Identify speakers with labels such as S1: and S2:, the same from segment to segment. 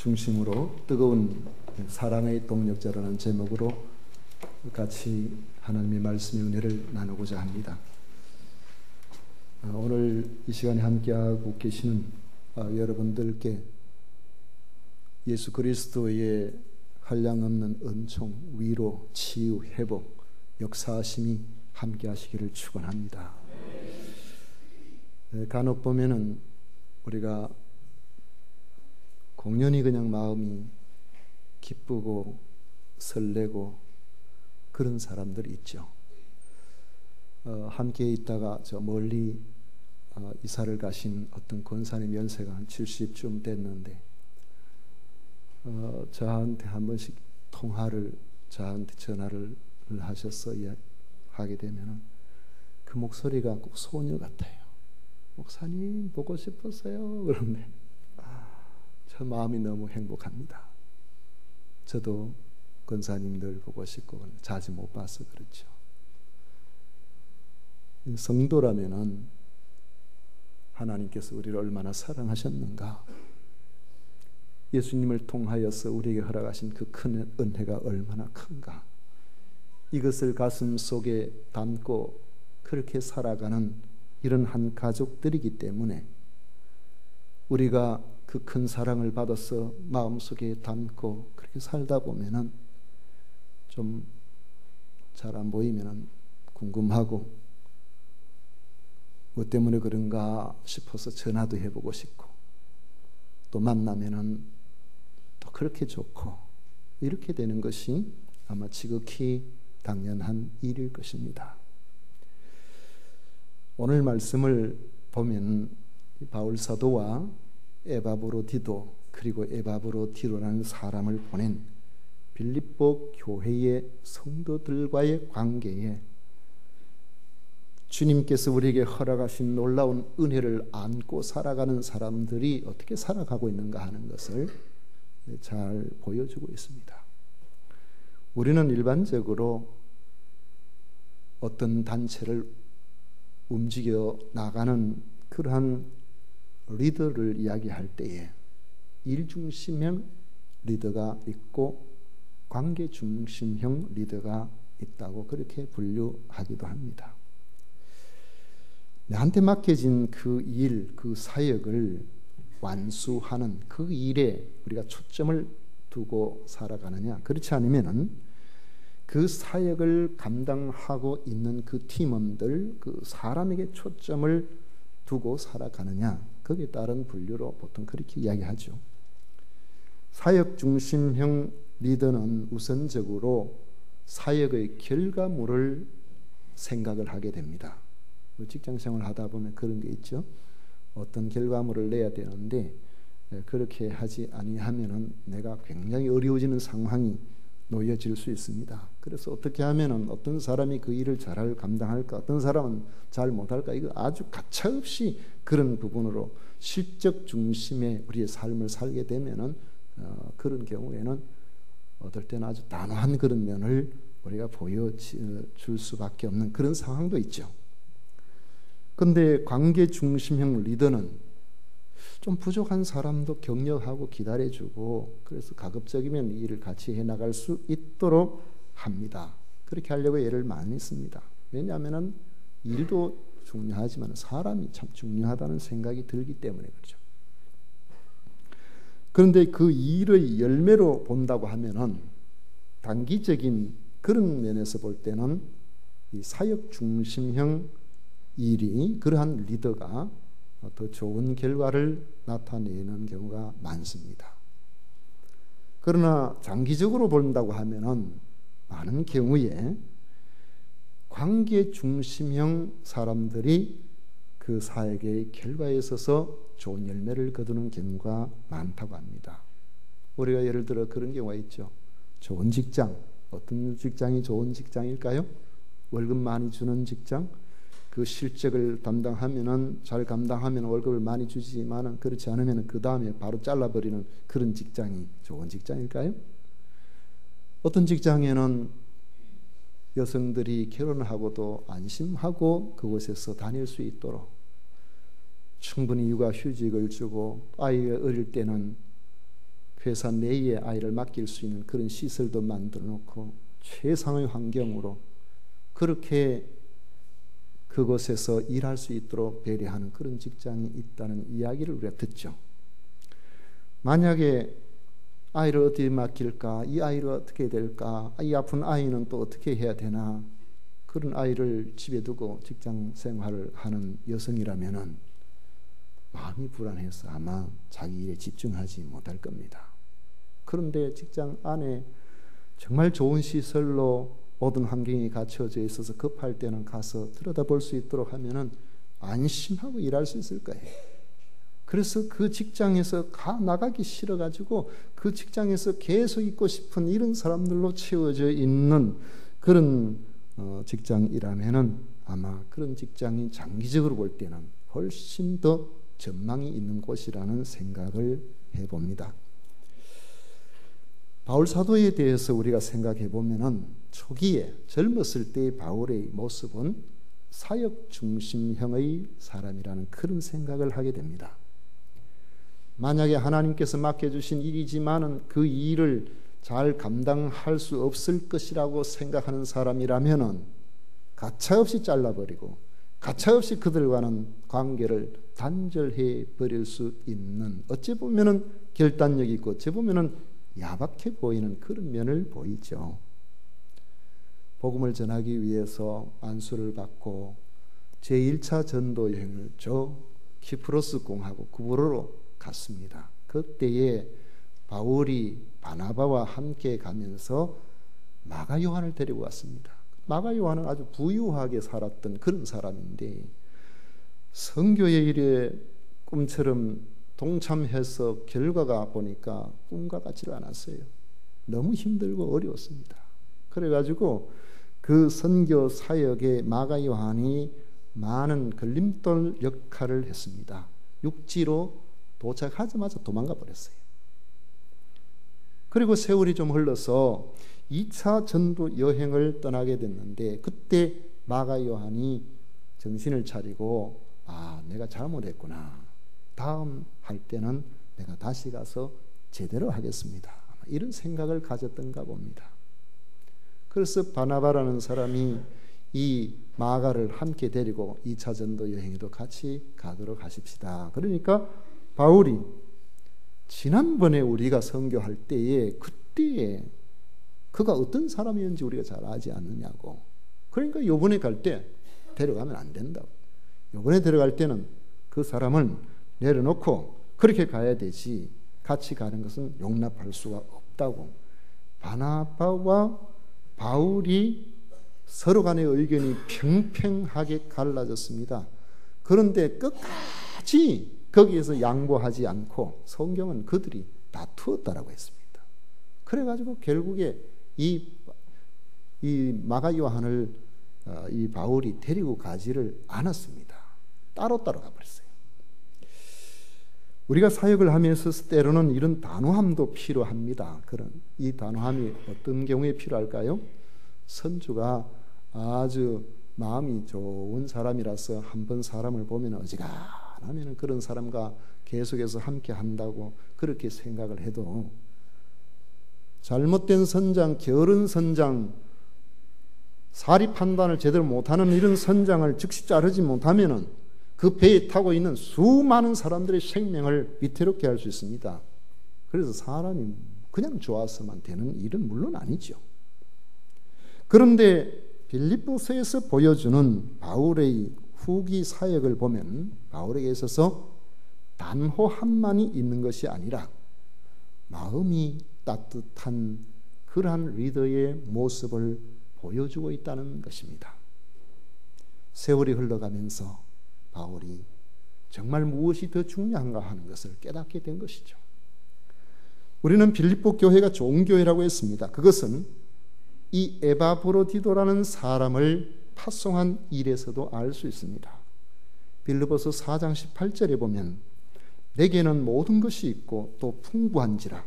S1: 중심으로 뜨거운 사랑의 동력자라는 제목으로 같이 하나님의 말씀의 은혜를 나누고자 합니다. 오늘 이 시간에 함께하고 계시는 여러분들께 예수 그리스도의 한량없는 은총, 위로, 치유, 회복, 역사하심이 함께하시기를 축원합니다. 간혹 보면은 우리가 공연히 그냥 마음이 기쁘고 설레고 그런 사람들이 있죠. 함께 있다가 저 멀리 이사를 가신 어떤 권사님 연세가 한 70쯤 됐는데 저한테 한 번씩 저한테 전화를 하셔서 하게 되면은 그 목소리가 꼭 소녀 같아요. 목사님 보고 싶었어요. 그런데 저 마음이 너무 행복합니다. 저도 권사님들 보고 싶고 자주 못 봐서 그렇죠. 성도라면은 하나님께서 우리를 얼마나 사랑하셨는가, 예수님을 통하여서 우리에게 허락하신 그 큰 은혜가 얼마나 큰가, 이것을 가슴 속에 담고 그렇게 살아가는 이런 한 가족들이기 때문에 우리가 그 큰 사랑을 받아서 마음속에 담고 그렇게 살다 보면은 좀 잘 안 보이면은 궁금하고 뭐 때문에 그런가 싶어서 전화도 해보고 싶고 또 만나면은 또 그렇게 좋고 이렇게 되는 것이 아마 지극히 당연한 일일 것입니다. 오늘 말씀을 보면 바울 사도와 에바브로디도 그리고 에바브로디로라는 사람을 보낸 빌립보 교회의 성도들과의 관계에 주님께서 우리에게 허락하신 놀라운 은혜를 안고 살아가는 사람들이 어떻게 살아가고 있는가 하는 것을 잘 보여주고 있습니다. 우리는 일반적으로 어떤 단체를 움직여 나가는 그러한 리더를 이야기할 때에 일중심형 리더가 있고 관계중심형 리더가 있다고 그렇게 분류하기도 합니다. 나한테 맡겨진 그 일, 그 사역을 완수하는 그 일에 우리가 초점을 두고 살아가느냐, 그렇지 않으면은 그 사역을 감당하고 있는 그 팀원들, 그 사람에게 초점을 두고 살아가느냐, 거기에 따른 분류로 보통 그렇게 이야기하죠. 사역 중심형 리더는 우선적으로 사역의 결과물을 생각을 하게 됩니다. 직장생활 하다 보면 그런 게 있죠. 어떤 결과물을 내야 되는데 그렇게 하지 아니하면은 내가 굉장히 어려워지는 상황이 놓여질 수 있습니다. 그래서 어떻게 하면은 어떤 사람이 그 일을 잘 감당할까, 어떤 사람은 잘 못할까, 이거 아주 가차없이 그런 부분으로 실적 중심의 우리의 삶을 살게 되면은 그런 경우에는 어떨 때는 아주 단호한 그런 면을 우리가 보여줄 수밖에 없는 그런 상황도 있죠. 그런데 관계 중심형 리더는 좀 부족한 사람도 격려하고 기다려주고 그래서 가급적이면 이 일을 같이 해나갈 수 있도록 합니다. 그렇게 하려고 애를 많이 씁니다. 왜냐하면 일도 중요하지만 사람이 참 중요하다는 생각이 들기 때문에 그렇죠. 그런데 그 일의 열매로 본다고 하면은 단기적인 그런 면에서 볼 때는 이 사역 중심형 일이 그러한 리더가 더 좋은 결과를 나타내는 경우가 많습니다. 그러나 장기적으로 본다고 하면은 많은 경우에 관계 중심형 사람들이 그 사역의 결과에 있어서 좋은 열매를 거두는 경우가 많다고 합니다. 우리가 예를 들어 그런 경우가 있죠. 좋은 직장, 어떤 직장이 좋은 직장일까요? 월급 많이 주는 직장, 그 실적을 담당하면은 잘 감당하면 월급을 많이 주지만은 그렇지 않으면 그 다음에 바로 잘라버리는 그런 직장이 좋은 직장일까요? 어떤 직장에는 여성들이 결혼하고도 안심하고 그곳에서 다닐 수 있도록 충분히 육아 휴직을 주고 아이가 어릴 때는 회사 내에 아이를 맡길 수 있는 그런 시설도 만들어 놓고 최상의 환경으로 그렇게 그곳에서 일할 수 있도록 배려하는 그런 직장이 있다는 이야기를 우리가 듣죠. 만약에 아이를 어디에 맡길까? 이 아이를 어떻게 해야 될까? 이 아픈 아이는 또 어떻게 해야 되나? 그런 아이를 집에 두고 직장 생활을 하는 여성이라면은 마음이 불안해서 아마 자기 일에 집중하지 못할 겁니다. 그런데 직장 안에 정말 좋은 시설로 모든 환경이 갖춰져 있어서 급할 때는 가서 들여다볼 수 있도록 하면은 안심하고 일할 수 있을 거예요. 그래서 그 직장에서 나가기 싫어가지고 그 직장에서 계속 있고 싶은 이런 사람들로 채워져 있는 그런 직장이라면은 아마 그런 직장이 장기적으로 볼 때는 훨씬 더 전망이 있는 곳이라는 생각을 해봅니다. 바울 사도에 대해서 우리가 생각해 보면은 초기에 젊었을 때의 바울의 모습은 사역 중심형의 사람이라는 그런 생각을 하게 됩니다. 만약에 하나님께서 맡겨주신 일이지만은 그 일을 잘 감당할 수 없을 것이라고 생각하는 사람이라면은 가차없이 잘라버리고 가차없이 그들과는 관계를 단절해 버릴 수 있는, 어찌 보면은 결단력이 있고 어찌 보면은 야박해 보이는 그런 면을 보이죠. 복음을 전하기 위해서 안수를 받고 제1차 전도 여행을 저 키프로스 공하고 구브로로 갔습니다. 그때에 바울이 바나바와 함께 가면서 마가 요한을 데리고 왔습니다. 마가 요한은 아주 부유하게 살았던 그런 사람인데 선교의 일에 꿈처럼 동참해서 결과가 보니까 꿈과 같지를 않았어요. 너무 힘들고 어려웠습니다. 그래가지고 그 선교 사역에 마가 요한이 많은 걸림돌 역할을 했습니다. 육지로 도착하자마자 도망가 버렸어요. 그리고 세월이 좀 흘러서 2차 전도 여행을 떠나게 됐는데 그때 마가 요한이 정신을 차리고 내가 잘못했구나. 다음 할 때는 내가 다시 가서 제대로 하겠습니다. 이런 생각을 가졌던가 봅니다. 그래서 바나바라는 사람이 이 마가를 함께 데리고 2차 전도 여행에도 같이 가도록 하십시다. 그러니까 바울이 지난번에 우리가 선교할 때에 그때에 그가 어떤 사람이었는지 우리가 잘 알지 않느냐고. 그러니까 요번에 갈 때 데려가면 안 된다고. 요번에 데려갈 때는 그 사람을 내려놓고 그렇게 가야 되지 같이 가는 것은 용납할 수가 없다고. 바나바와 바울이 서로 간의 의견이 평평하게 갈라졌습니다. 그런데 끝까지 거기에서 양보하지 않고 성경은 그들이 다투었다라고 했습니다. 그래가지고 결국에 이 마가 요한을 이 바울이 데리고 가지를 않았습니다. 따로따로 가버렸어요. 우리가 사역을 하면서 때로는 이런 단호함도 필요합니다. 그런 이 단호함이 어떤 경우에 필요할까요? 선주가 아주 마음이 좋은 사람이라서 한번 사람을 보면 어지간하면 그런 사람과 계속해서 함께 한다고 그렇게 생각을 해도 잘못된 선장, 게으른 선장, 사리 판단을 제대로 못하는 이런 선장을 즉시 자르지 못하면은 그 배에 타고 있는 수많은 사람들의 생명을 위태롭게 할 수 있습니다. 그래서 사람이 그냥 좋아서만 되는 일은 물론 아니죠. 그런데 빌립보서에서 보여주는 바울의 후기 사역을 보면 바울에게 있어서 단호함만이 있는 것이 아니라 마음이 따뜻한 그러한 리더의 모습을 보여주고 있다는 것입니다. 세월이 흘러가면서 바울이 정말 무엇이 더 중요한가 하는 것을 깨닫게 된 것이죠. 우리는 빌립보 교회가 좋은 교회라고 했습니다. 그것은 이 에바브로디도라는 사람을 파송한 일에서도 알 수 있습니다. 빌립보서 4장 18절에 보면 내게는 모든 것이 있고 또 풍부한지라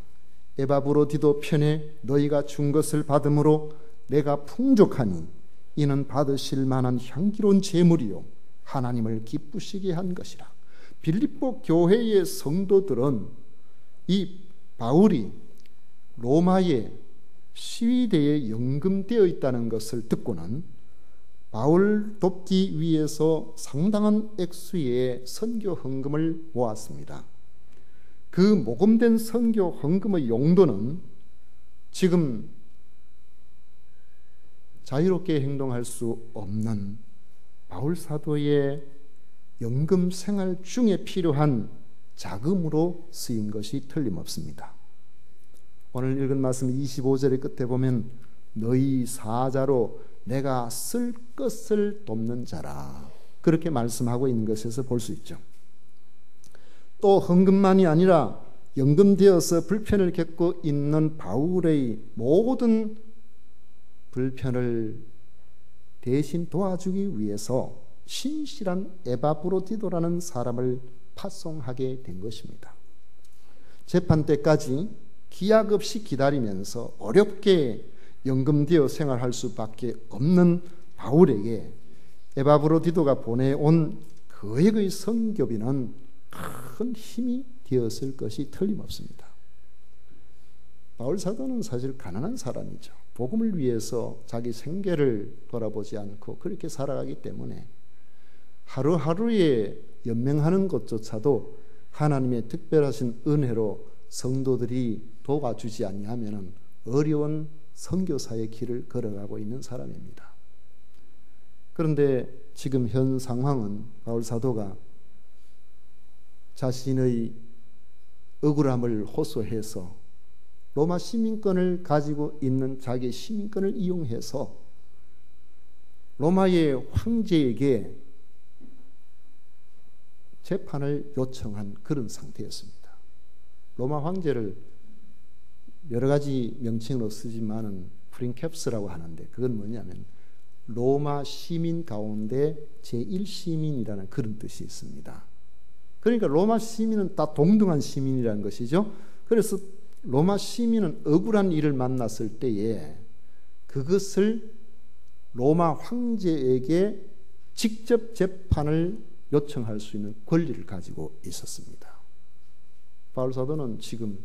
S1: 에바브로디도 편에 너희가 준 것을 받음으로 내가 풍족하니 이는 받으실 만한 향기로운 제물이요 하나님을 기쁘시게 한 것이라. 빌립보 교회의 성도들은 이 바울이 로마의 시위대에 연금되어 있다는 것을 듣고는 바울 돕기 위해서 상당한 액수의 선교 헌금을 모았습니다. 그 모금된 선교 헌금의 용도는 지금 자유롭게 행동할 수 없는 바울 사도의 연금 생활 중에 필요한 자금으로 쓰인 것이 틀림없습니다. 오늘 읽은 말씀 25절의 끝에 보면 너희 사자로 내가 쓸 것을 돕는 자라, 그렇게 말씀하고 있는 것에서 볼 수 있죠. 또 헌금만이 아니라 연금되어서 불편을 겪고 있는 바울의 모든 불편을 대신 도와주기 위해서 신실한 에바브로디도라는 사람을 파송하게 된 것입니다. 재판 때까지 기약 없이 기다리면서 어렵게 연금되어 생활할 수밖에 없는 바울에게 에바브로디도가 보내온 그의 선교비는 큰 힘이 되었을 것이 틀림없습니다. 바울 사도는 사실 가난한 사람이죠. 복음을 위해서 자기 생계를 돌아보지 않고 그렇게 살아가기 때문에 하루하루에 연명하는 것조차도 하나님의 특별하신 은혜로 성도들이 도와주지 아니하면 어려운 선교사의 길을 걸어가고 있는 사람입니다. 그런데 지금 현 상황은 바울 사도가 자신의 억울함을 호소해서 로마 시민권을 가지고 있는 자기의 시민권을 이용해서 로마의 황제에게 재판을 요청한 그런 상태였습니다. 로마 황제를 여러 가지 명칭으로 쓰지만은 프린캡스라고 하는데 그건 뭐냐면 로마 시민 가운데 제1시민이라는 그런 뜻이 있습니다. 그러니까 로마 시민은 다 동등한 시민이라는 것이죠. 그래서 로마 시민은 억울한 일을 만났을 때에 그것을 로마 황제에게 직접 재판을 요청할 수 있는 권리를 가지고 있었습니다. 바울 사도는 지금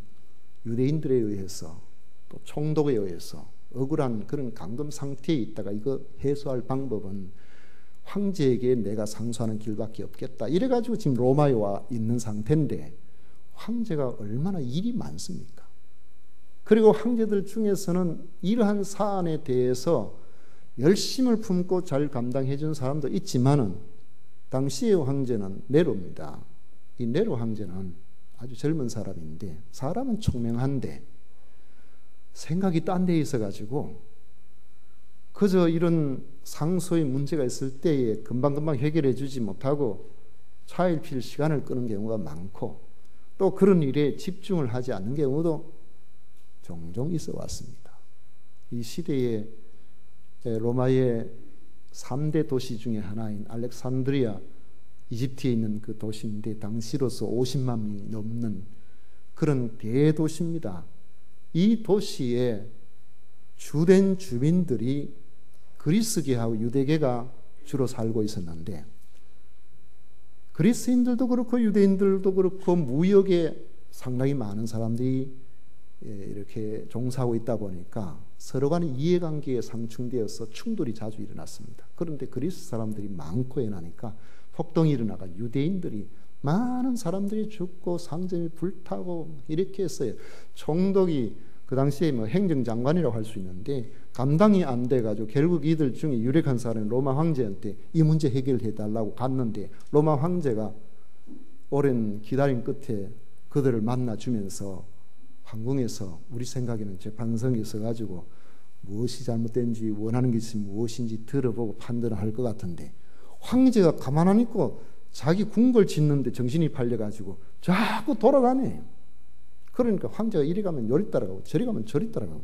S1: 유대인들에 의해서 또 총독에 의해서 억울한 그런 감금 상태에 있다가 이거 해소할 방법은 황제에게 내가 상소하는 길밖에 없겠다. 이래가지고 지금 로마에 와 있는 상태인데 황제가 얼마나 일이 많습니까? 그리고 황제들 중에서는 이러한 사안에 대해서 열심을 품고 잘 감당해 준 사람도 있지만은 당시의 황제는 네로입니다. 이 네로 황제는 아주 젊은 사람인데 사람은 총명한데 생각이 딴 데 있어가지고 그저 이런 상소의 문제가 있을 때에 금방금방 해결해 주지 못하고 차일피일 시간을 끄는 경우가 많고 또 그런 일에 집중을 하지 않는 경우도 종종 있어 왔습니다. 이 시대에 로마의 3대 도시 중에 하나인 알렉산드리아, 이집트에 있는 그 도시인데 당시로서 50만 명이 넘는 그런 대도시입니다. 이 도시에 주된 주민들이 그리스계하고 유대계가 주로 살고 있었는데 그리스인들도 그렇고 유대인들도 그렇고 무역에 상당히 많은 사람들이 이렇게 종사하고 있다 보니까 서로 간의 이해관계에 상충되어서 충돌이 자주 일어났습니다. 그런데 그리스 사람들이 많고 해나니까 폭동이 일어나가 유대인들이 많은 사람들이 죽고 상점이 불타고 이렇게 했어요. 총독이 그 당시에 뭐 행정장관이라고 할 수 있는데 감당이 안 돼가지고 결국 이들 중에 유력한 사람이 로마 황제한테 이 문제 해결해 달라고 갔는데 로마 황제가 오랜 기다림 끝에 그들을 만나주면서 황궁에서 우리 생각에는 재판석에 있어가지고 무엇이 잘못된지 원하는 것이 무엇인지 들어보고 판단을 할 것 같은데 황제가 가만 안 있고 자기 궁궐 짓는데 정신이 팔려가지고 자꾸 돌아다녀요. 그러니까 황제가 이리 가면 요리 따라가고 저리 가면 저리 따라가고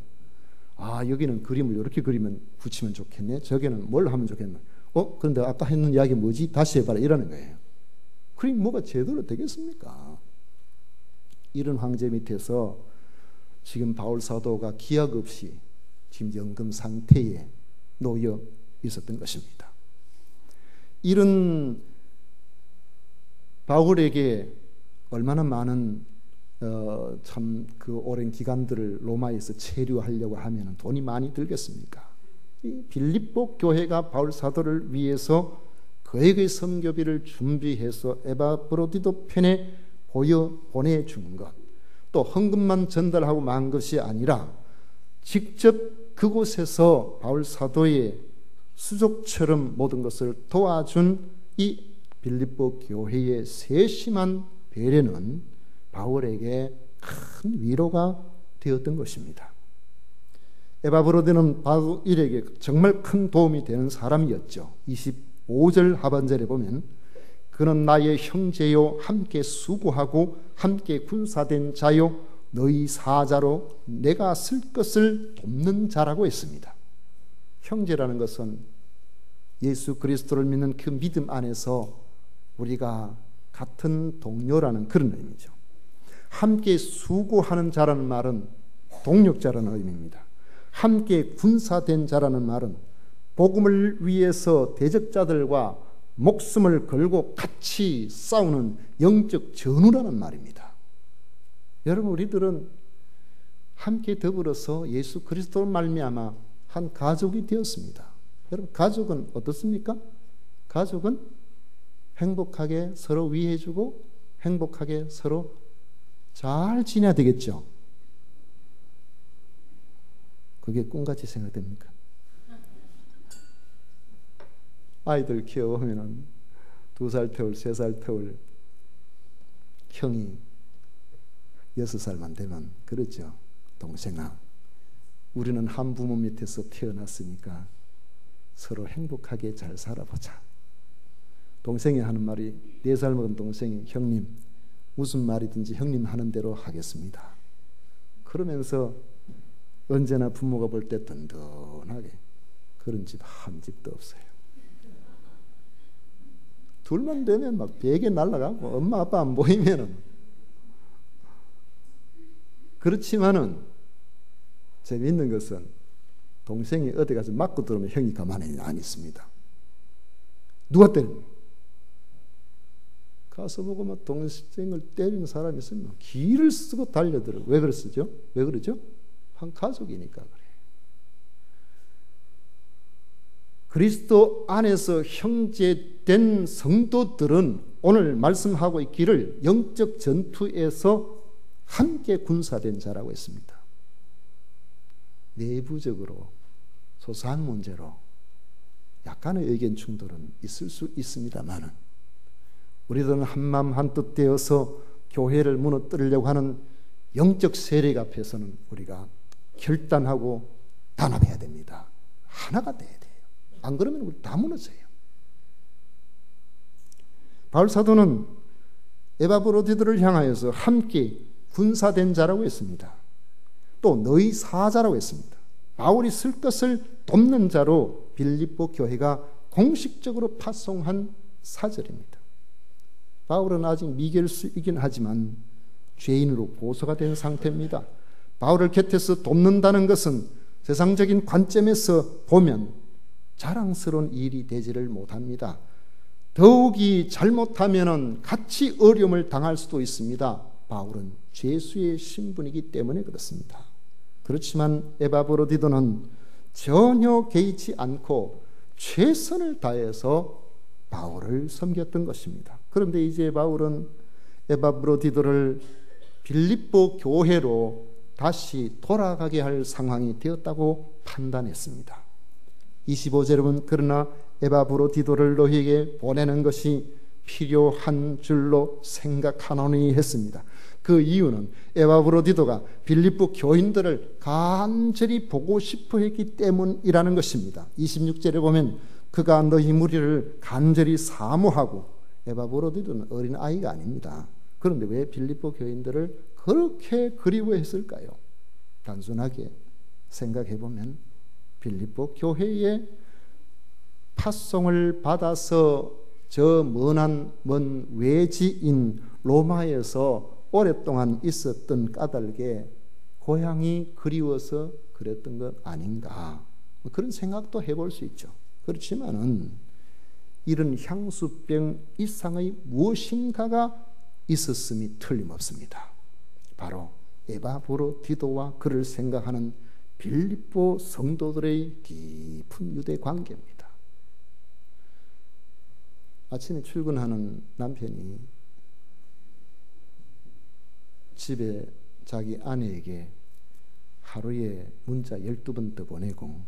S1: 아 여기는 그림을 이렇게 그리면 붙이면 좋겠네. 저기는 뭘 하면 좋겠네. 그런데 아까 했는 이야기 뭐지? 다시 해봐라 이러는 거예요. 그림 뭐가 제대로 되겠습니까? 이런 황제 밑에서 지금 바울 사도가 기약 없이 지금 연금 상태에 놓여 있었던 것입니다. 이런 바울에게 얼마나 많은 참 그 오랜 기간들을 로마에서 체류하려고 하면 돈이 많이 들겠습니까? 이 빌립보 교회가 바울 사도를 위해서 그에게 선교비를 준비해서 에바브로디도 편에 보내주는 것, 또 헌금만 전달하고 만 것이 아니라 직접 그곳에서 바울 사도의 수족처럼 모든 것을 도와준 이 빌립보 교회의 세심한 배려는 바울에게 큰 위로가 되었던 것입니다. 에바브로디는 바울에게 정말 큰 도움이 되는 사람이었죠. 25절 하반절에 보면 그는 나의 형제요 함께 수고하고 함께 군사된 자요 너희 사자로 내가 쓸 것을 돕는 자라고 했습니다. 형제라는 것은 예수 그리스도를 믿는 그 믿음 안에서 우리가 같은 동료라는 그런 의미죠. 함께 수고하는 자라는 말은 동력자라는 의미입니다. 함께 군사된 자라는 말은 복음을 위해서 대적자들과 목숨을 걸고 같이 싸우는 영적 전우라는 말입니다. 여러분, 우리들은 함께 더불어서 예수 그리스도로 말미암아 한 가족이 되었습니다. 여러분, 가족은 어떻습니까? 가족은 행복하게 서로 위해주고 행복하게 서로 잘 지내야 되겠죠. 그게 꿈같이 생각됩니까? 아이들 키워보면 2살 태울, 3살 태울 형이 6살만 되면 그렇죠. 동생아, 우리는 한 부모 밑에서 태어났으니까 서로 행복하게 잘 살아보자. 동생이 하는 말이 4살 먹은 동생이 형님 무슨 말이든지 형님 하는 대로 하겠습니다. 그러면서 언제나 부모가 볼 때 든든하게 그런 집 한 집도 없어요. 둘만 되면 막 베개 날아가고 엄마 아빠 안 보이면은. 그렇지만은 재미있는 것은 동생이 어디 가서 맞고 들어오면 형이 가만히 안 있습니다. 누가 때립니까? 가서 보고 막 동생을 때리는 사람이 있으면 기를 쓰고 달려들어요. 왜 그러죠? 왜 그러죠? 한 가족이니까 그래요. 그리스도 안에서 형제된 성도들은 오늘 말씀하고 있기를 영적 전투에서 함께 군사된 자라고 했습니다. 내부적으로 소소한 문제로 약간의 의견 충돌은 있을 수 있습니다만은 우리들은 한마음 한뜻 되어서 교회를 무너뜨리려고 하는 영적 세력 앞에서는 우리가 결단하고 단합해야 됩니다. 하나가 돼야 돼요. 안 그러면 우리 다 무너져요. 바울 사도는 에바브로디들을 향하여서 함께 군사된 자라고 했습니다. 또 너희 사자라고 했습니다. 바울이 쓸 것을 돕는 자로 빌립보 교회가 공식적으로 파송한 사절입니다. 바울은 아직 미결수이긴 하지만 죄인으로 고소가 된 상태입니다. 바울을 곁에서 돕는다는 것은 세상적인 관점에서 보면 자랑스러운 일이 되지를 못합니다. 더욱이 잘못하면 같이 어려움을 당할 수도 있습니다. 바울은 죄수의 신분이기 때문에 그렇습니다. 그렇지만 에바브로디도는 전혀 개의치 않고 최선을 다해서 바울을 섬겼던 것입니다. 그런데 이제 바울은 에바브로디도를 빌립보 교회로 다시 돌아가게 할 상황이 되었다고 판단했습니다. 25절에 보면 그러나 에바브로디도를 너희에게 보내는 것이 필요한 줄로 생각하노니 했습니다. 그 이유는 에바브로디도가 빌립보 교인들을 간절히 보고 싶어 했기 때문이라는 것입니다. 26절에 보면 그가 너희 무리를 간절히 사모하고, 에바브로디도는 어린 아이가 아닙니다. 그런데 왜 빌립보 교인들을 그렇게 그리워했을까요? 단순하게 생각해 보면 빌립보 교회의 파송을 받아서 저 먼 외지인 로마에서 오랫동안 있었던 까닭에 고향이 그리워서 그랬던 것 아닌가, 그런 생각도 해볼 수 있죠. 그렇지만은 이런 향수병 이상의 무엇인가가 있었음이 틀림없습니다. 바로 에바브로디도와 그를 생각하는 빌립보 성도들의 깊은 유대 관계입니다. 아침에 출근하는 남편이 집에 자기 아내에게 하루에 문자 12번 더 보내고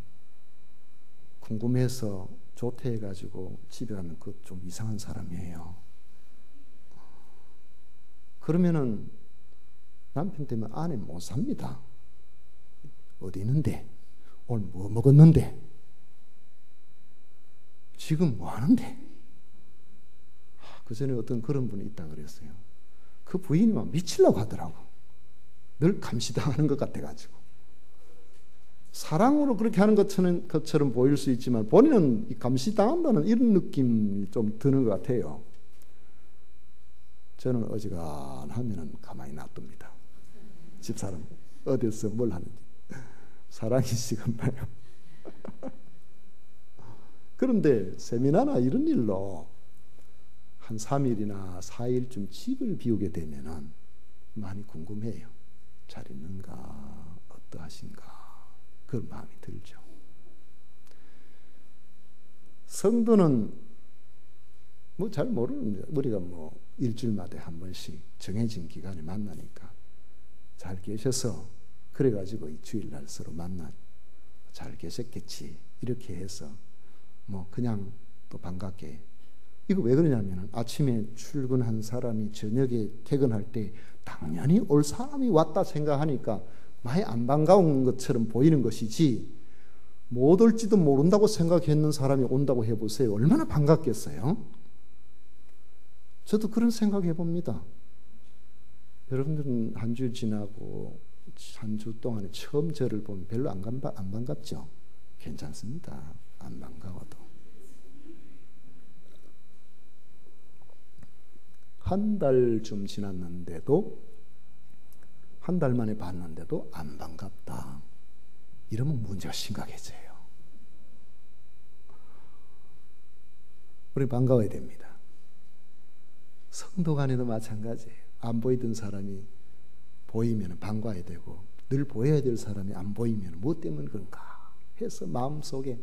S1: 궁금해서 조퇴해가지고 집에 가면 그 좀 이상한 사람이에요. 그러면은 남편 때문에 아내 못 삽니다. 어디 있는데? 오늘 뭐 먹었는데? 지금 뭐 하는데? 그 전에 어떤 그런 분이 있다 그랬어요. 그 부인이 막 미치려고 하더라고. 늘 감시당하는 것 같아가지고. 사랑으로 그렇게 하는 것처럼 보일 수 있지만 본인은 감시당한다는 이런 느낌이 좀 드는 것 같아요. 저는 어지간하면 가만히 놔둡니다. 집사람 어디서 뭘 하는지. 사랑이시건가요? 그런데 세미나나 이런 일로 한 3일이나 4일쯤 집을 비우게 되면은 많이 궁금해요. 잘 있는가? 어떠하신가? 그런 마음이 들죠. 성도는 뭐 잘 모르는데 우리가 뭐 일주일마다 한 번씩 정해진 기간에 만나니까 잘 계셔서 그래가지고 이 주일날 서로 만나 잘 계셨겠지 이렇게 해서 뭐 그냥 또 반갑게. 이거 왜 그러냐면 아침에 출근한 사람이 저녁에 퇴근할 때 당연히 올 사람이 왔다 생각하니까 많이 안 반가운 것처럼 보이는 것이지 못 올지도 모른다고 생각했는 사람이 온다고 해보세요. 얼마나 반갑겠어요? 저도 그런 생각해 봅니다. 여러분들은 한 주 지나고 한 주 동안에 처음 저를 보면 별로 안 반갑죠? 괜찮습니다. 안 반가워도. 한 달쯤 지났는데도 한 달 만에 봤는데도 안 반갑다. 이러면 문제가 심각해져요. 우리 반가워야 됩니다. 성도 간에도 마찬가지예요. 안 보이던 사람이 보이면 반가워야 되고 늘 보여야 될 사람이 안 보이면 뭐 때문에 그런가 해서 마음속에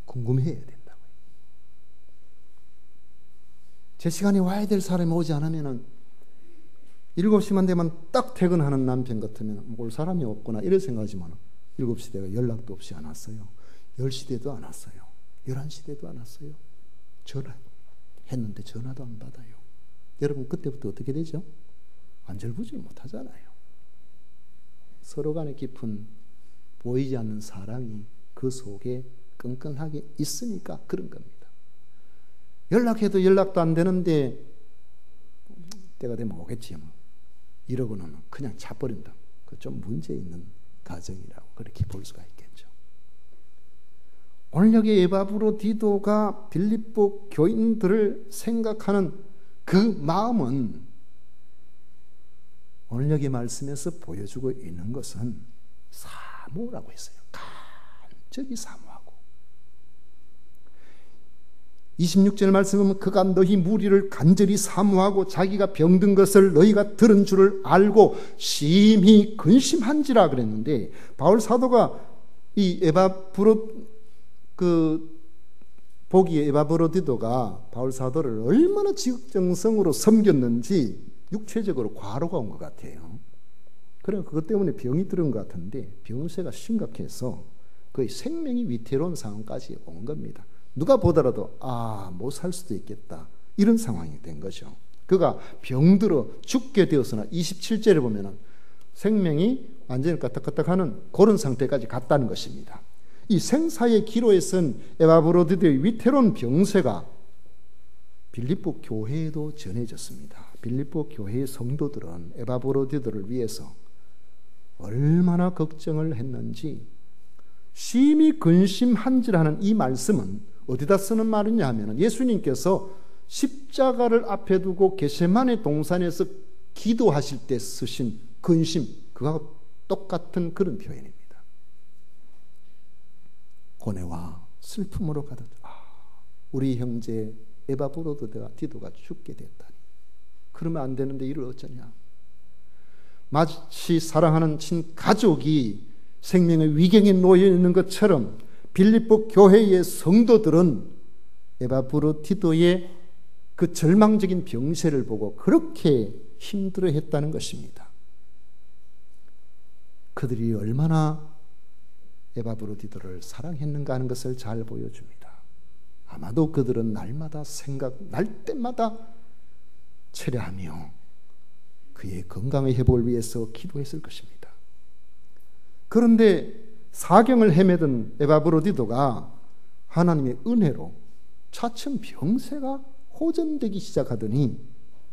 S1: 궁금해야 된다고요. 제 시간에 와야 될 사람이 오지 않으면 7시만 되면 딱 퇴근하는 남편 같으면 올 사람이 없구나 이런 생각하지만 7시 대가 연락도 없이 안 왔어요. 10시 대도 안 왔어요. 11시 대도 안 왔어요. 전화했는데 전화도 안 받아요. 여러분 그때부터 어떻게 되죠? 안절부절 못하잖아요. 서로 간에 깊은 보이지 않는 사랑이 그 속에 끈끈하게 있으니까 그런 겁니다. 연락해도 연락도 안 되는데 때가 되면 오겠지 뭐. 이러고는 그냥 차버린다. 그 좀 문제 있는 가정이라고 그렇게 볼 수가 있겠죠. 오늘 여기 에바브로디도가 빌립보 교인들을 생각하는 그 마음은 오늘 여기 말씀에서 보여주고 있는 것은 사모라고 했어요. 간절히 사모하고 26절 말씀은 그가 너희 무리를 간절히 사모하고 자기가 병든 것을 너희가 들은 줄을 알고 심히 근심한지라 그랬는데 바울 사도가 이 에바브로디도가 바울 사도를 얼마나 지극정성으로 섬겼는지 육체적으로 과로가 온 것 같아요. 그래 그것 때문에 병이 들은 것 같은데 병세가 심각해서 거의 생명이 위태로운 상황까지 온 겁니다. 누가 보더라도 못 살 수도 있겠다 이런 상황이 된 거죠. 그가 병들어 죽게 되었으나 27절에 보면은 생명이 완전히 까딱까딱하는 그런 상태까지 갔다는 것입니다. 이 생사의 기로에 선 에바브로디도의 위태로운 병세가 빌립보 교회에도 전해졌습니다. 빌립보 교회의 성도들은 에바브로디도를 위해서 얼마나 걱정을 했는지 심히 근심한지라는 이 말씀은 어디다 쓰는 말이냐 하면 예수님께서 십자가를 앞에 두고 겟세마네 동산에서 기도하실 때 쓰신 근심 그와 똑같은 그런 표현입니다. 고뇌와 슬픔으로 가득 우리 형제 에바브로디도가 죽게 됐다니 그러면 안 되는데 이를 어쩌냐. 마치 사랑하는 친가족이 생명의 위경에 놓여 있는 것처럼 빌립보 교회의 성도들은 에바브로디도의 그 절망적인 병세를 보고 그렇게 힘들어했다는 것입니다. 그들이 얼마나 에바브로디도를 사랑했는가 하는 것을 잘 보여줍니다. 아마도 그들은 날마다 날 때마다 철야하며 그의 건강의 회복을 위해서 기도했을 것입니다. 그런데 사경을 헤매던 에바브로디도가 하나님의 은혜로 차츰 병세가 호전되기 시작하더니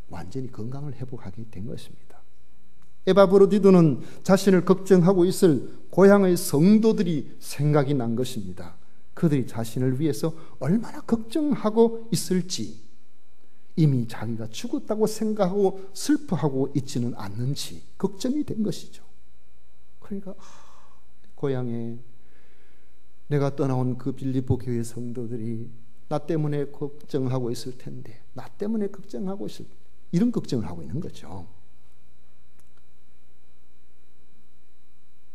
S1: 완전히 건강을 회복하게 된 것입니다. 에바브로디도는 자신을 걱정하고 있을 고향의 성도들이 생각이 난 것입니다. 그들이 자신을 위해서 얼마나 걱정하고 있을지, 이미 자기가 죽었다고 생각하고 슬퍼하고 있지는 않는지 걱정이 된 것이죠. 그러니까 고향에 내가 떠나온 그 빌립보 교회 성도들이 나 때문에 걱정하고 있을 텐데, 나 때문에 걱정하고 있을, 이런 걱정을 하고 있는 거죠.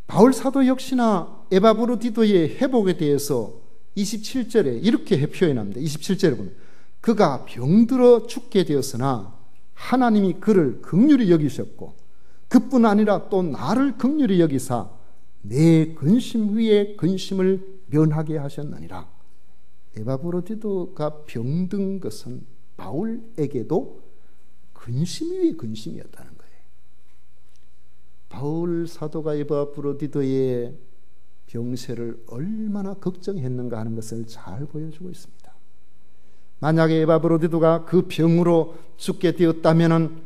S1: 바울 사도 역시나 에바브로디도의 회복에 대해서 27절에 이렇게 표현합니다. 27절에 보면 그가 병들어 죽게 되었으나 하나님이 그를 긍휼히 여기셨고 그뿐 아니라 또 나를 긍휼히 여기사 내 근심 위에 근심을 면하게 하셨느니라. 에바브로디도가 병든 것은 바울에게도 근심 위에 근심이었다는 거예요. 바울 사도가 에바브로디도의 병세를 얼마나 걱정했는가 하는 것을 잘 보여주고 있습니다. 만약에 에바브로디도가 그 병으로 죽게 되었다면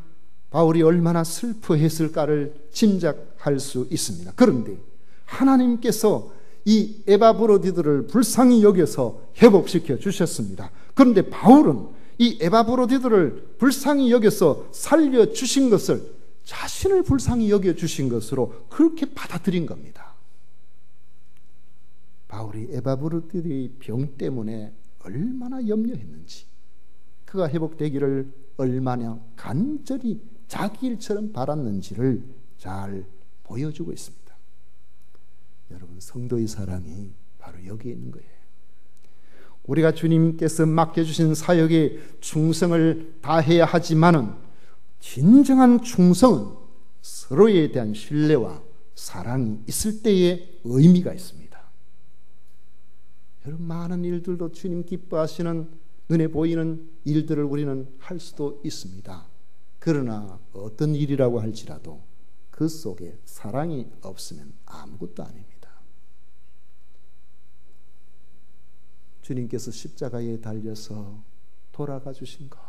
S1: 바울이 얼마나 슬퍼했을까를 짐작할 수 있습니다. 그런데 하나님께서 이 에바브로디도를 불쌍히 여겨서 회복시켜 주셨습니다. 그런데 바울은 이 에바브로디도를 불쌍히 여겨서 살려주신 것을 자신을 불쌍히 여겨주신 것으로 그렇게 받아들인 겁니다. 바울이 에바브로디도의 병 때문에 얼마나 염려했는지, 그가 회복되기를 얼마나 간절히 자기 일처럼 바랐는지를 잘 보여주고 있습니다. 여러분, 성도의 사랑이 바로 여기에 있는 거예요. 우리가 주님께서 맡겨주신 사역에 충성을 다해야 하지만은 진정한 충성은 서로에 대한 신뢰와 사랑이 있을 때에 의미가 있습니다. 여러분, 많은 일들도 주님 기뻐하시는 눈에 보이는 일들을 우리는 할 수도 있습니다. 그러나 어떤 일이라고 할지라도 그 속에 사랑이 없으면 아무것도 아닙니다. 주님께서 십자가에 달려서 돌아가 주신 것,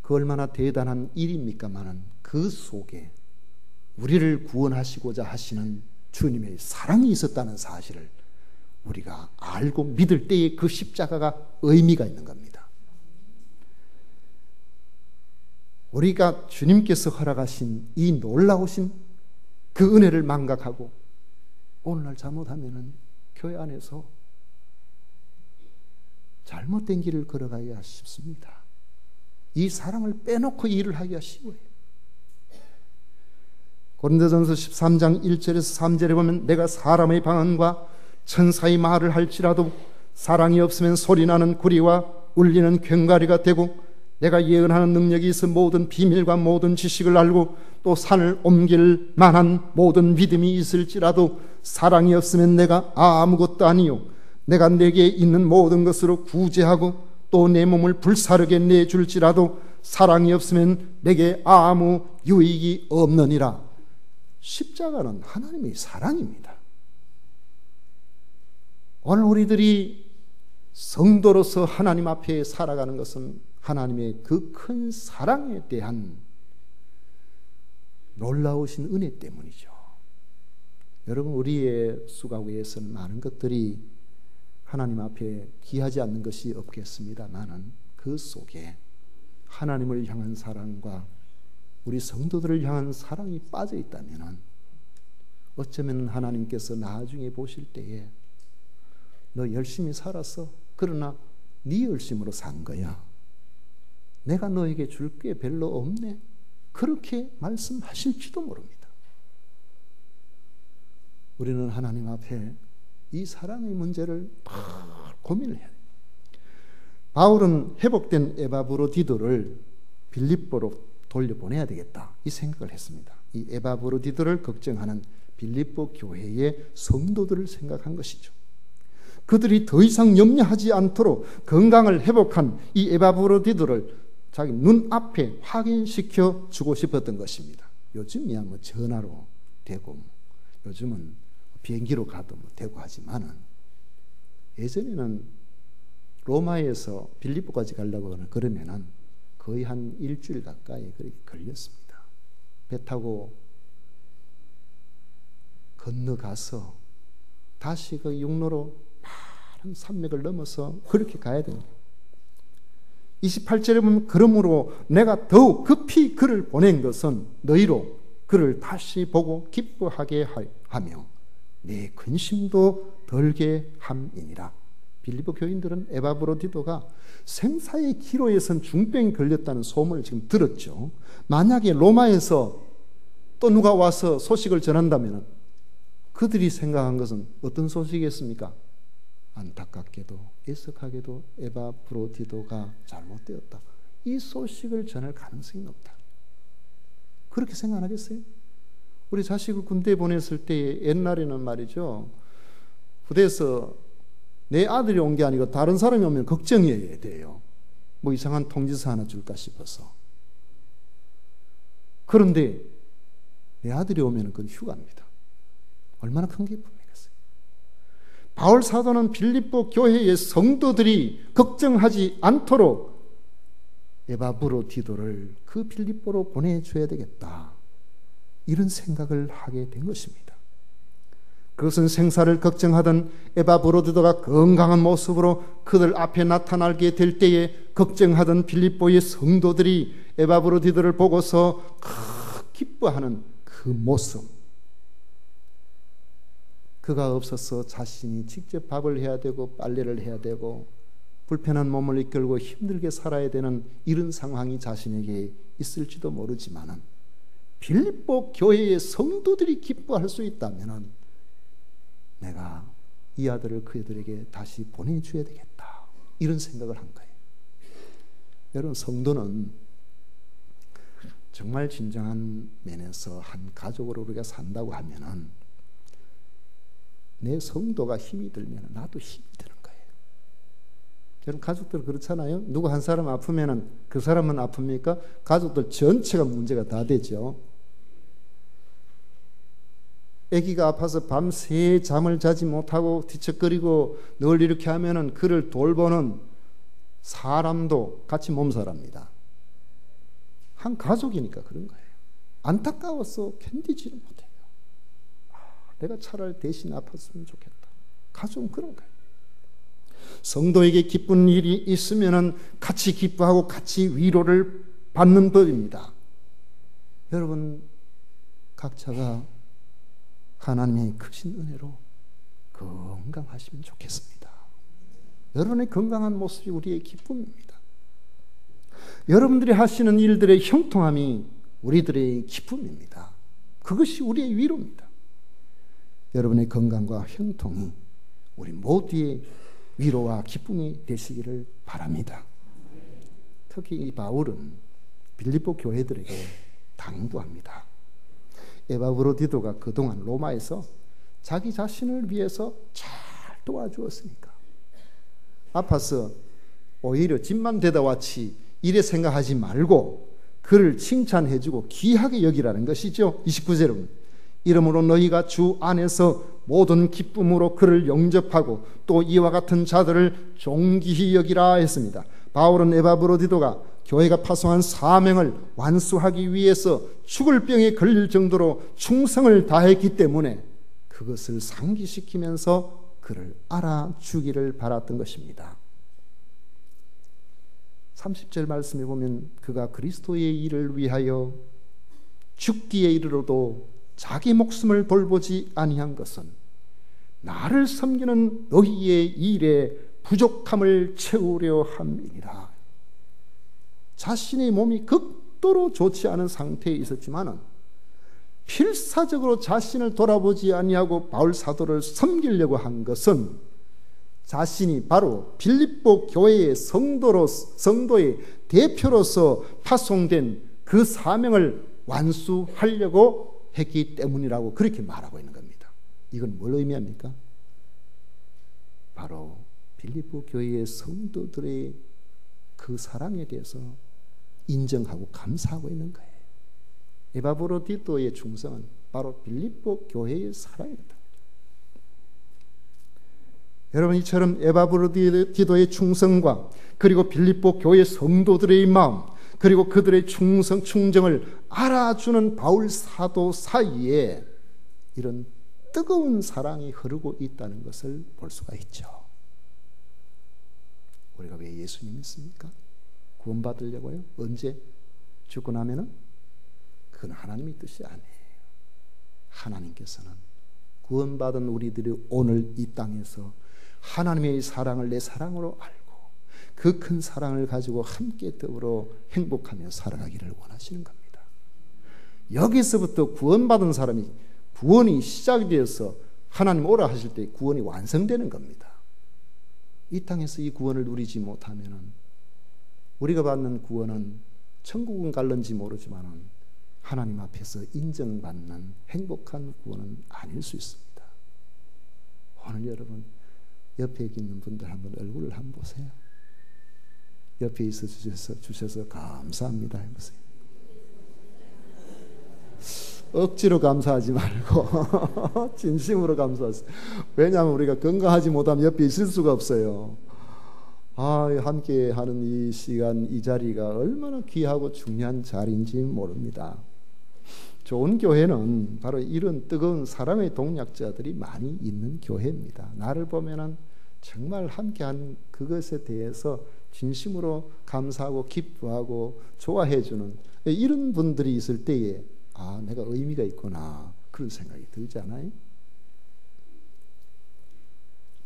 S1: 그 얼마나 대단한 일입니까마는 그 속에 우리를 구원하시고자 하시는 주님의 사랑이 있었다는 사실을 우리가 알고 믿을 때에 그 십자가가 의미가 있는 겁니다. 우리가 주님께서 허락하신 이 놀라우신 그 은혜를 망각하고 오늘날 잘못하면은 교회 안에서 잘못된 길을 걸어가기가 쉽습니다. 이 사랑을 빼놓고 일을 하기가 쉬워요. 고린도전서 13장 1절에서 3절에 보면 내가 사람의 방언과 천사의 말을 할지라도 사랑이 없으면 소리나는 구리와 울리는 괭가리가 되고, 내가 예언하는 능력이 있어 모든 비밀과 모든 지식을 알고 또 산을 옮길 만한 모든 믿음이 있을지라도 사랑이 없으면 내가 아무것도 아니요 내가 내게 있는 모든 것으로 구제하고 또 내 몸을 불사르게 내줄지라도 사랑이 없으면 내게 아무 유익이 없느니라. 십자가는 하나님의 사랑입니다. 오늘 우리들이 성도로서 하나님 앞에 살아가는 것은 하나님의 그 큰 사랑에 대한 놀라우신 은혜 때문이죠. 여러분, 우리의 수고에서는 많은 것들이 하나님 앞에 귀하지 않는 것이 없겠습니다만은 그 속에 하나님을 향한 사랑과 우리 성도들을 향한 사랑이 빠져 있다면은 어쩌면 하나님께서 나중에 보실 때에 너 열심히 살았어. 그러나 네 열심으로 산 거야. 내가 너에게 줄 게 별로 없네. 그렇게 말씀하실지도 모릅니다. 우리는 하나님 앞에 이 사랑의 문제를 고민을 해야 돼요. 바울은 회복된 에바브로디도를 빌립보로 돌려보내야 되겠다, 이 생각을 했습니다. 이 에바브로디도를 걱정하는 빌립보 교회의 성도들을 생각한 것이죠. 그들이 더 이상 염려하지 않도록 건강을 회복한 이 에바브로디도를 자기 눈앞에 확인시켜 주고 싶었던 것입니다. 요즘이야 뭐 전화로 되고, 요즘은 비행기로 가도 되고 하지만은, 예전에는 로마에서 빌립보까지 가려고 그러면은 거의 한 일주일 가까이 그렇게 걸렸습니다. 배 타고 건너가서 다시 그 육로로 파란 산맥을 넘어서 그렇게 가야 됩니다. 28절에 보면 그러므로 내가 더욱 급히 그를 보낸 것은 너희로 그를 다시 보고 기뻐하게 하며 내 근심도 덜게 함이니라. 빌립보 교인들은 에바브로디도가 생사의 기로에 선 중병이 걸렸다는 소문을 지금 들었죠. 만약에 로마에서 또 누가 와서 소식을 전한다면 그들이 생각한 것은 어떤 소식이겠습니까? 안타깝게도 애석하게도 에바브로디도가 잘못되었다, 이 소식을 전할 가능성이 높다. 그렇게 생각 안 하겠어요? 우리 자식을 군대에 보냈을 때 옛날에는 말이죠, 부대에서 내 아들이 온 게 아니고 다른 사람이 오면 걱정해야 돼요. 뭐 이상한 통지서 하나 줄까 싶어서. 그런데 내 아들이 오면 그건 휴가입니다. 얼마나 큰 기쁨이겠어요. 바울 사도는 빌립보 교회의 성도들이 걱정하지 않도록 에바브로디도를 그 빌립보로 보내줘야 되겠다, 이런 생각을 하게 된 것입니다. 그것은 생사를 걱정하던 에바브로디도가 건강한 모습으로 그들 앞에 나타나게 될 때에 걱정하던 빌립보의 성도들이 에바브로디도를 보고서 기뻐하는 그 모습, 그가 없어서 자신이 직접 밥을 해야 되고 빨래를 해야 되고 불편한 몸을 이끌고 힘들게 살아야 되는 이런 상황이 자신에게 있을지도 모르지만, 빌립보 교회의 성도들이 기뻐할 수 있다면 내가 이 아들을 그들에게 다시 보내줘야 되겠다, 이런 생각을 한 거예요. 여러분, 성도는 정말 진정한 면에서 한 가족으로 우리가 산다고 하면은 내 성도가 힘이 들면 나도 힘이 드는 거예요. 여러분, 가족들 그렇잖아요. 누구 한 사람 아프면은 그 사람은 아픕니까? 가족들 전체가 문제가 다 되죠. 아기가 아파서 밤새 잠을 자지 못하고 뒤척거리고 늘 이렇게 하면은 그를 돌보는 사람도 같이 몸살합니다. 한 가족이니까 그런 거예요. 안타까워서 견디지를 못해요. 내가 차라리 대신 아팠으면 좋겠다. 가족은 그런 거예요. 성도에게 기쁜 일이 있으면은 같이 기뻐하고 같이 위로를 받는 법입니다. 여러분, 각자가 하나님의 크신 은혜로 건강하시면 좋겠습니다. 여러분의 건강한 모습이 우리의 기쁨입니다. 여러분들이 하시는 일들의 형통함이 우리들의 기쁨입니다. 그것이 우리의 위로입니다. 여러분의 건강과 형통이 우리 모두의 위로와 기쁨이 되시기를 바랍니다. 특히 이 바울은 빌립보 교회들에게 당부합니다. 에바브로디도가 그동안 로마에서 자기 자신을 위해서 잘 도와주었으니까 아파서 오히려 집만 대다 왔지 이래 생각하지 말고 그를 칭찬해주고 귀하게 여기라는 것이죠. 29절은 이러므로 너희가 주 안에서 모든 기쁨으로 그를 영접하고 또 이와 같은 자들을 존귀히 여기라 했습니다. 바울은 에바브로디도가 교회가 파송한 사명을 완수하기 위해서 죽을 병에 걸릴 정도로 충성을 다했기 때문에 그것을 상기시키면서 그를 알아주기를 바랐던 것입니다. 30절 말씀에 보면 그가 그리스도의 일을 위하여 죽기에 이르러도 자기 목숨을 돌보지 아니한 것은 나를 섬기는 너희의 일에 부족함을 채우려 함이니라. 자신의 몸이 극 극도로 좋지 않은 상태에 있었지만은 필사적으로 자신을 돌아보지 아니하고 바울 사도를 섬기려고 한 것은 자신이 바로 빌립보 교회의 성도의 대표로서 파송된 그 사명을 완수하려고 했기 때문이라고 그렇게 말하고 있는 겁니다. 이건 뭘 의미합니까? 바로 빌립보 교회의 성도들의 그 사랑에 대해서 인정하고 감사하고 있는 거예요. 에바브로디도의 충성은 바로 빌립보 교회의 사랑이다. 여러분, 이처럼 에바브로디도의 충성과 그리고 빌립보 교회 성도들의 마음 그리고 그들의 충정을 알아주는 바울 사도 사이에 이런 뜨거운 사랑이 흐르고 있다는 것을 볼 수가 있죠. 우리가 왜 예수님 믿습니까? 구원받으려고요? 언제? 죽고 나면은? 그건 하나님의 뜻이 아니에요. 하나님께서는 구원받은 우리들이 오늘 이 땅에서 하나님의 사랑을 내 사랑으로 알고 그 큰 사랑을 가지고 함께 더불어 행복하며 살아가기를 원하시는 겁니다. 여기서부터 구원받은 사람이 구원이 시작이 되어서 하나님 오라 하실 때 구원이 완성되는 겁니다. 이 땅에서 이 구원을 누리지 못하면은 우리가 받는 구원은 천국은 갈는지 모르지만은 하나님 앞에서 인정받는 행복한 구원은 아닐 수 있습니다. 오늘 여러분 옆에 있는 분들 한번 얼굴을 한번 보세요. 옆에 있어 주셔서 감사합니다 해보세요. 억지로 감사하지 말고 진심으로 감사하세요. 왜냐하면 우리가 건강하지 못하면 옆에 있을 수가 없어요. 함께 하는 이 시간, 이 자리가 얼마나 귀하고 중요한 자리인지 모릅니다. 좋은 교회는 바로 이런 뜨거운 사랑의 동력자들이 많이 있는 교회입니다. 나를 보면은 정말 함께한 그것에 대해서 진심으로 감사하고 기뻐하고 좋아해주는 이런 분들이 있을 때에 내가 의미가 있구나 그런 생각이 들지 않아요?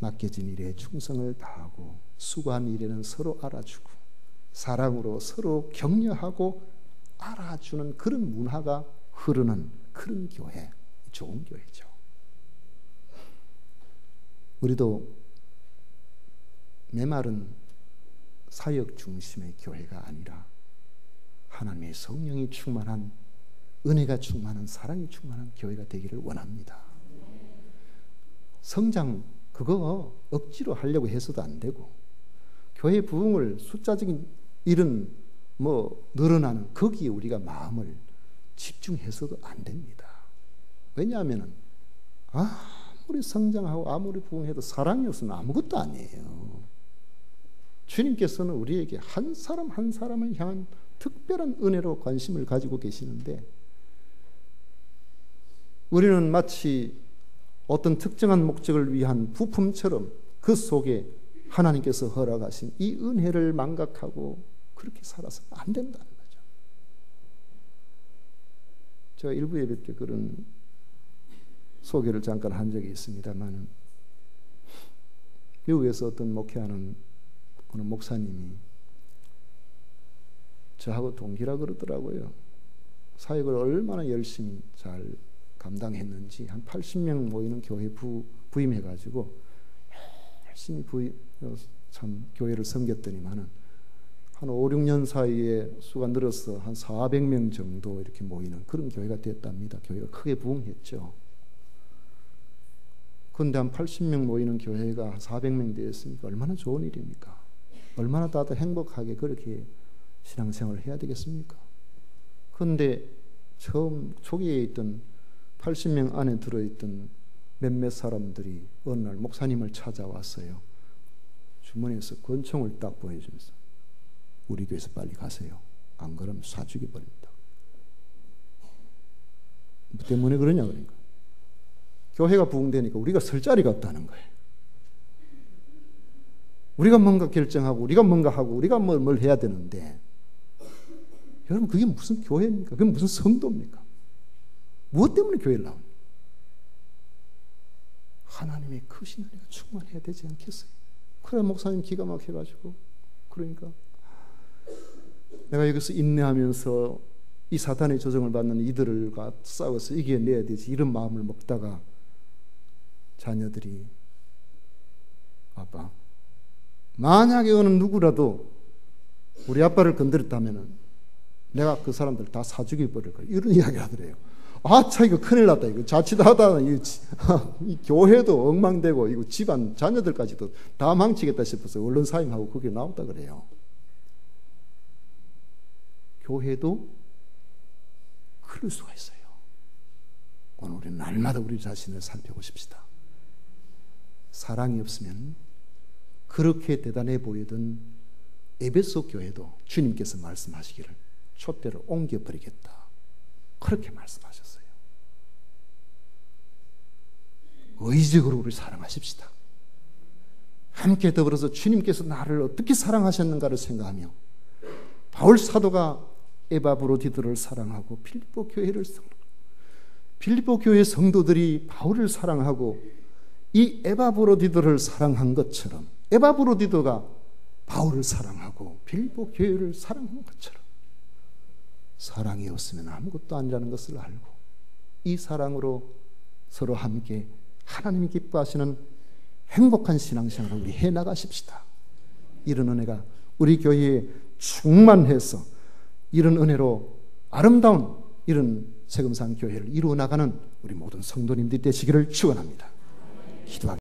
S1: 맡겨진 일에 충성을 다하고 수고한 일에는 서로 알아주고 사랑으로 서로 격려하고 알아주는 그런 문화가 흐르는 그런 교회, 좋은 교회죠. 우리도 메마른 사역 중심의 교회가 아니라 하나님의 성령이 충만한 은혜가 충만한 사랑이 충만한 교회가 되기를 원합니다. 성장 그거 억지로 하려고 해서도 안 되고 교회 부흥을 숫자적인 일은 늘어나는 거기에 우리가 마음을 집중해서도 안 됩니다. 왜냐하면 아무리 성장하고 아무리 부흥해도 사랑이 없으면 아무것도 아니에요. 주님께서는 우리에게 한 사람 한 사람을 향한 특별한 은혜로 관심을 가지고 계시는데 우리는 마치 어떤 특정한 목적을 위한 부품처럼 그 속에 하나님께서 허락하신 이 은혜를 망각하고 그렇게 살아서 안 된다는 거죠. 제가 일부 예배 때 그런 소개를 잠깐 한 적이 있습니다만 미국에서 어떤 목회하는 어느 목사님이 저하고 동기라 그러더라고요. 사역을 얼마나 열심히 잘 감당했는지 한 80명 모이는 교회 부임해가지고 열심히 참 교회를 섬겼더니만은 한 5, 6년 사이에 수가 늘어서 한 400명 정도 이렇게 모이는 그런 교회가 됐답니다. 교회가 크게 부흥했죠. 그런데 한 80명 모이는 교회가 400명 되었으니까 얼마나 좋은 일입니까? 얼마나 다들 행복하게 그렇게 신앙생활을 해야 되겠습니까? 그런데 처음 초기에 있던 80명 안에 들어있던 몇몇 사람들이 어느 날 목사님을 찾아왔어요. 주머니에서 권총을 딱 보여주면서 우리 교회에서 빨리 가세요. 안 그러면 쏴 죽여버립니다. 뭐 때문에 그러냐 그러니까 교회가 부흥되니까 우리가 설 자리가 없다는 거예요. 우리가 뭔가 결정하고 우리가 뭔가 하고 우리가 뭘 해야 되는데 여러분 그게 무슨 교회입니까? 그게 무슨 성도입니까? 무엇 때문에 교회를 나옵니까? 하나님의 크신 은혜가 충만해야 되지 않겠어요? 그래 목사님 기가 막혀가지고 그러니까 내가 여기서 인내하면서 이 사탄의 조정을 받는 이들과 싸워서 이겨내야 되지, 이런 마음을 먹다가 자녀들이 아빠, 만약에 어느 누구라도 우리 아빠를 건드렸다면 내가 그 사람들 다 사죽여 버릴 거야, 이런 이야기를 하더래요. 차 이거 큰일 났다, 이거 자칫하다 이 교회도 엉망되고 이거 집안 자녀들까지도 다 망치겠다 싶어서 언론 사임하고 그게 나왔다 그래요. 교회도 그럴 수가 있어요. 오늘 우리는 날마다 우리 자신을 살펴보십시다. 사랑이 없으면 그렇게 대단해 보이던 에베소 교회도 주님께서 말씀하시기를 촛대를 옮겨버리겠다, 그렇게 말씀하셨어요. 의지적으로 우리 사랑하십시다. 함께 더불어서 주님께서 나를 어떻게 사랑하셨는가를 생각하며 바울 사도가 에바브로디도를 사랑하고 빌립보 교회를 사랑하고 빌립보 교회 성도들이 바울을 사랑하고 이 에바브로디도를 사랑한 것처럼 에바브로디도가 바울을 사랑하고 빌립보 교회를 사랑한 것처럼 사랑이 없으면 아무것도 아니라는 것을 알고 이 사랑으로 서로 함께 하나님이 기뻐하시는 행복한 신앙생활을 우리 해나가십시다. 이런 은혜가 우리 교회에 충만해서 이런 은혜로 아름다운 이런 세금산 교회를 이루어 나가는 우리 모든 성도님들이 되시기를 축원합니다. 기도하겠습니다.